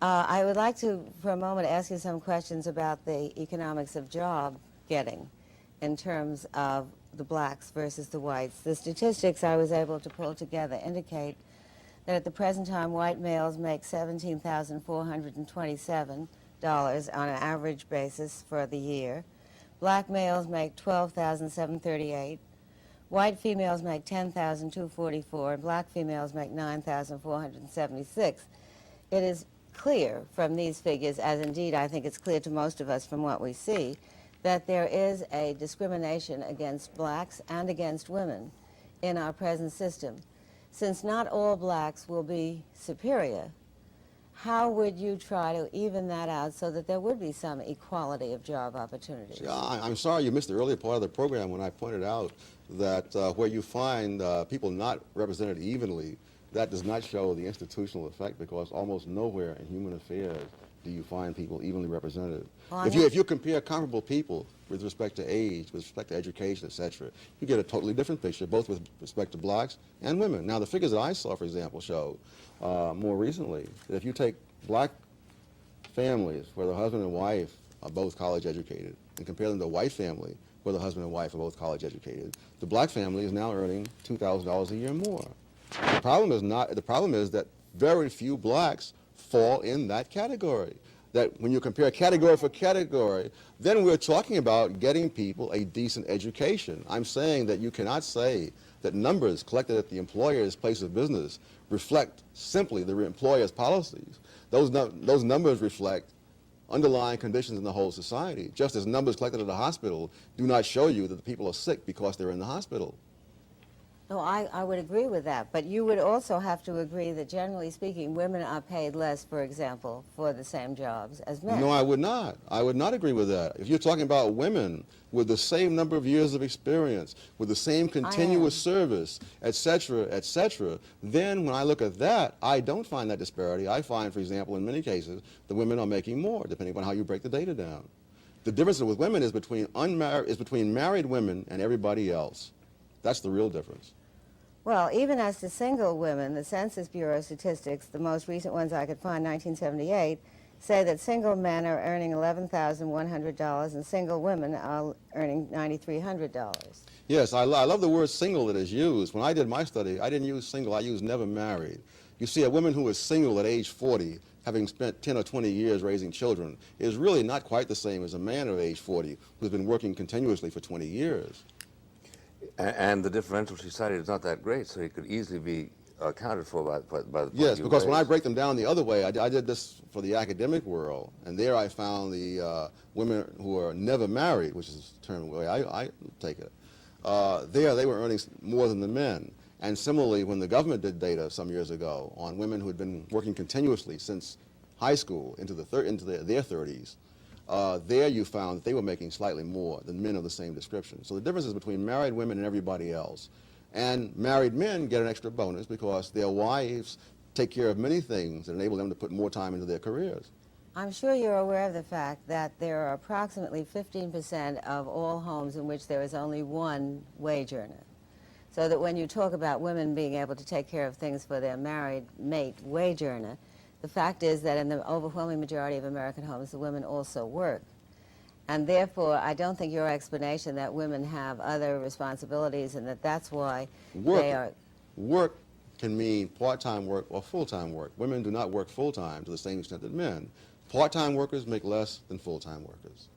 I would like to, for a moment, ask you some questions about the economics of job getting in terms of the blacks versus the whites. The statistics I was able to pull together indicate that at the present time, white males make $17,427 on an average basis for the year. Black males make $12,738. White females make $10,244, and black females make $9,476. It is clear from these figures, as indeed I think it's clear to most of us from what we see, that there is a discrimination against blacks and against women in our present system. Since not all blacks will be superior, how would you try to even that out so that there would be some equality of job opportunities? Yeah, I'm sorry you missed the earlier part of the program when I pointed out that where you find people not represented evenly, that does not show the institutional effect, because almost nowhere in human affairs do you find people evenly represented. Well, if you compare comparable people with respect to age, with respect to education, etc., you get a totally different picture, both with respect to blacks and women. Now, the figures that I saw, for example, show more recently that if you take black families where the husband and wife are both college educated and compare them to a white family where the husband and wife are both college educated, the black family is now earning $2,000 a year more. The problem is that very few blacks fall in that category. That when you compare category for category, then we're talking about getting people a decent education. I'm saying that you cannot say that numbers collected at the employer's place of business reflect simply the employer's policies. Those numbers reflect underlying conditions in the whole society, just as numbers collected at a hospital do not show you that the people are sick because they're in the hospital. No, I would agree with that, but you would also have to agree that, generally speaking, women are paid less, for example, for the same jobs as men. No, I would not. I would not agree with that. If you're talking about women with the same number of years of experience, with the same continuous service, etc., then when I look at that, I don't find that disparity. I find, for example, in many cases, the women are making more, depending on how you break the data down. The difference with women is between married women and everybody else. That's the real difference. Well, even as to single women, the Census Bureau statistics, the most recent ones I could find, 1978, say that single men are earning $11,100 and single women are earning $9,300. Yes, I love the word single that is used. When I did my study, I didn't use single, I used never married. You see, a woman who is single at age 40, having spent 10 or 20 years raising children, is really not quite the same as a man of age 40 who's been working continuously for 20 years. And the differential she cited is not that great, so it could easily be accounted for by the point Yes, you because when I raised. break them down the other way, I did this for the academic world, and there I found the women who are never married, which is the term the way I take it, there they were earning more than the men. And similarly, when the government did data some years ago on women who had been working continuously since high school into their 30s, there you found that they were making slightly more than men of the same description. So the difference is between married women and everybody else. And married men get an extra bonus because their wives take care of many things that enable them to put more time into their careers. I'm sure you're aware of the fact that there are approximately 15% of all homes in which there is only one wage earner. So that when you talk about women being able to take care of things for their married mate wage earner, the fact is that in the overwhelming majority of American homes, the women also work. And therefore, I don't think your explanation that women have other responsibilities and that that's why they are... Work can mean part-time work or full-time work. Women do not work full-time to the same extent that men. Part-time workers make less than full-time workers.